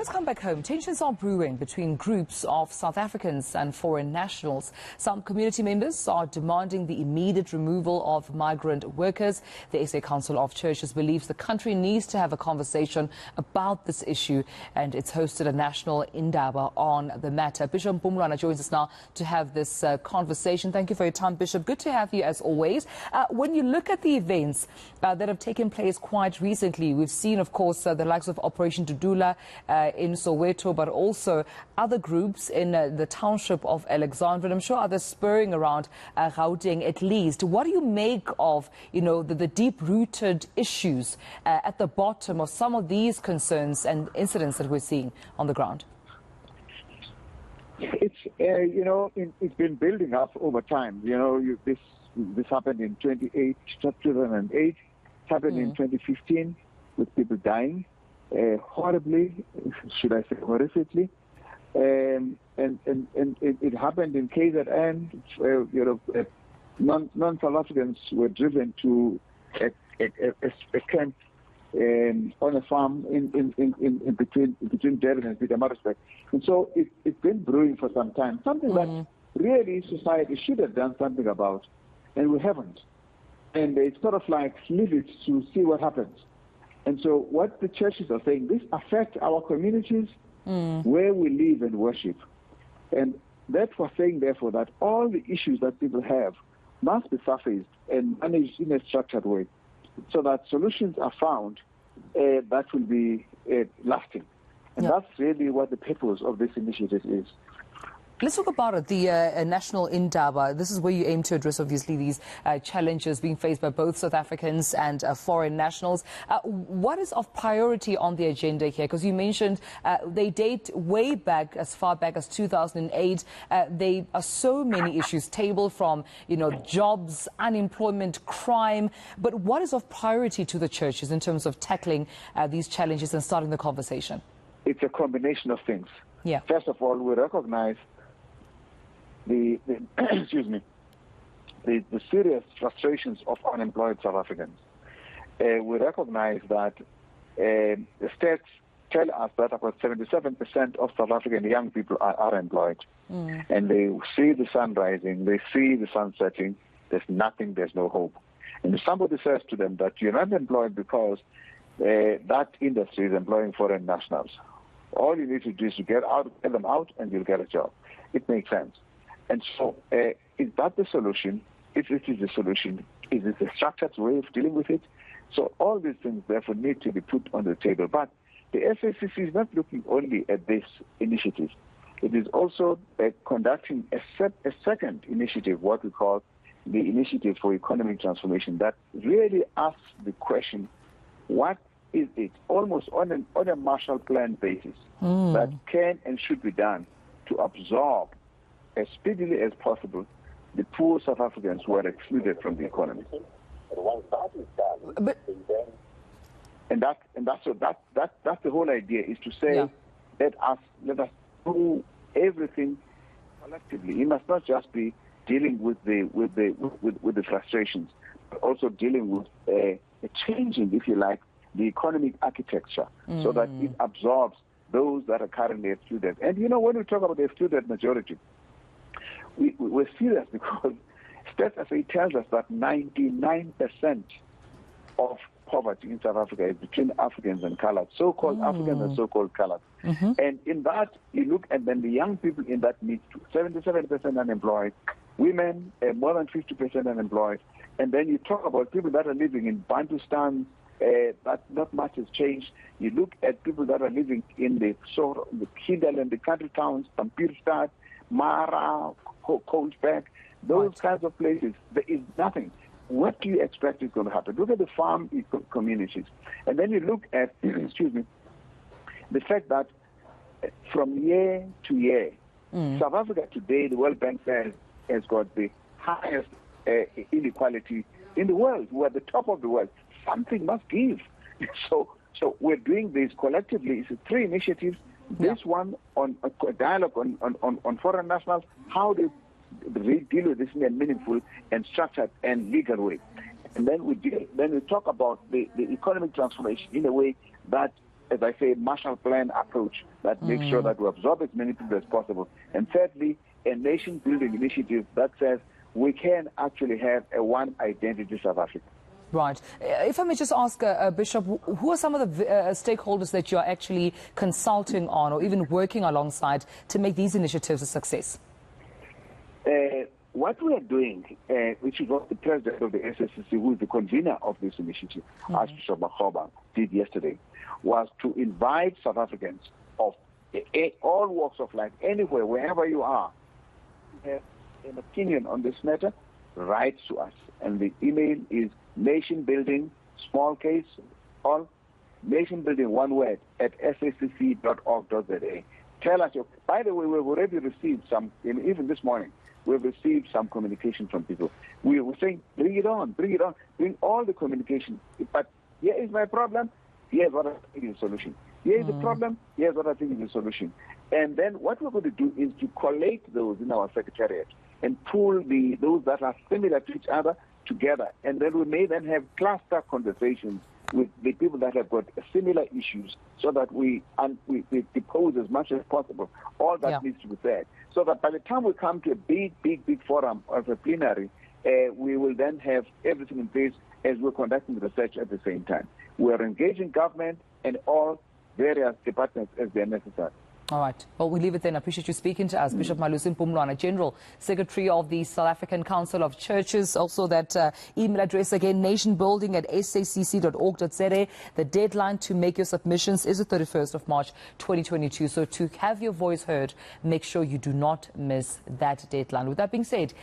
Let's come back home. Tensions are brewing between groups of South Africans and foreign nationals. Some community members are demanding the immediate removal of migrant workers. The SA Council of Churches believes the country needs to have a conversation about this issue, and it's hosted a National Indaba on the matter. Bishop Mpumlwana joins us now to have this conversation. Thank you for your time, Bishop. Good to have you as always. When you look at the events that have taken place quite recently, we've seen, of course, the likes of Operation Dudula in Soweto, but also other groups in the township of Alexandra, and I'm sure others spurring around Gauteng at least. What do you make of, the deep-rooted issues at the bottom of some of these concerns and incidents that we're seeing on the ground? It's it's been building up over time. This happened in 2008, happened in 2015 with people dying horribly, should I say horrifically, and it happened in KZN. Non-South Africans were driven to a camp on a farm in between Durban and Pietermaritzburg. And so it's been brewing for some time, something that really society should have done something about, and we haven't. And it's sort of like leave it to see what happens. And so what the churches are saying, this affects our communities where we live and worship. And that's for saying, therefore, that all the issues that people have must be surfaced and managed in a structured way so that solutions are found that will be lasting. And that's really what the purpose of this initiative is. Let's talk about it, the National Indaba. This is where you aim to address, obviously, these challenges being faced by both South Africans and foreign nationals. What is of priority on the agenda here? Because you mentioned they date way back, as far back as 2008. There are so many issues tabled from, jobs, unemployment, crime. But what is of priority to the churches in terms of tackling these challenges and starting the conversation? It's a combination of things. Yeah. First of all, we recognize the serious frustrations of unemployed South Africans. We recognize that the stats tell us that about 77% of South African young people are unemployed. And they see the sun rising, they see the sun setting, there's nothing, there's no hope. And if somebody says to them that you're not employed because that industry is employing foreign nationals, all you need to do is to get them out, and you'll get a job. It makes sense. And so, is that the solution? If it is the solution, is it a structured way of dealing with it? So all these things, therefore, need to be put on the table. But the SACC is not looking only at this initiative. It is also conducting a second initiative, what we call the Initiative for Economic Transformation, that really asks the question, what is it, almost on a Marshall Plan basis, that can and should be done to absorb as speedily as possible the poor South Africans who are excluded from the economy. That's the whole idea, is to say, let us do everything collectively. It must not just be dealing with the frustrations, but also dealing with a changing, if you like, the economic architecture, so that it absorbs those that are currently excluded. And when we talk about the excluded majority, we're serious, because SACC tells us that 99% of poverty in South Africa is between Africans and colored, so-called Africans and so-called colored. And in that, you look at then the young people in that mix, 77% unemployed, women more than 50% unemployed, and then you talk about people that are living in Bantustan, but not much has changed. You look at people that are living in the Kindle and the country towns, Pampierstad, Mara, Colesberg, those kinds of places. There is nothing. What do you expect is going to happen? Look at the farm communities. And then you look at, the fact that from year to year, South Africa today, the World Bank says, has got the highest inequality in the world. We're at the top of the world. Something must give. So we're doing this collectively. It's 3 initiatives. This one on a dialogue on foreign nationals, how they deal with this in a meaningful and structured and legal way. And then we talk about the economic transformation in a way that as I say, Marshall Plan approach that makes sure that we absorb as many people as possible. And thirdly, a nation-building initiative that says we can actually have a one identity South Africa. Right. If I may just ask, Bishop, who are some of the stakeholders that you are actually consulting on or even working alongside to make these initiatives a success? What we are doing, which is what the president of the SACC, who is the convener of this initiative, Archbishop Makgoba, did yesterday, was to invite South Africans of all walks of life, anywhere, wherever you are, to have an opinion on this matter, write to us. And the email is nationbuilding, small case, all nationbuilding, one word, at sacc.org.za. Tell us, by the way, we've already received some, even this morning, we've received some communication from people. We were saying, bring it on, bring all the communication. But here is my problem, here's what I think is the solution. Here is the problem, here's what I think is the solution. And then what we're going to do is to collate those in our secretariat and pull those that are similar to each other together. And then we may then have cluster conversations with the people that have got similar issues so that we depose as much as possible all that needs to be said. So that by the time we come to a big forum of a plenary, we will then have everything in place as we're conducting research at the same time. We are engaging government and all various departments as they're necessary. All right. Well, we leave it then. I appreciate you speaking to us. Bishop Malusi Mpumlwana, General Secretary of the South African Council of Churches. Also that email address again, nationbuilding@sacc.org.za. The deadline to make your submissions is the 31st of March 2022. So to have your voice heard, make sure you do not miss that deadline. With that being said,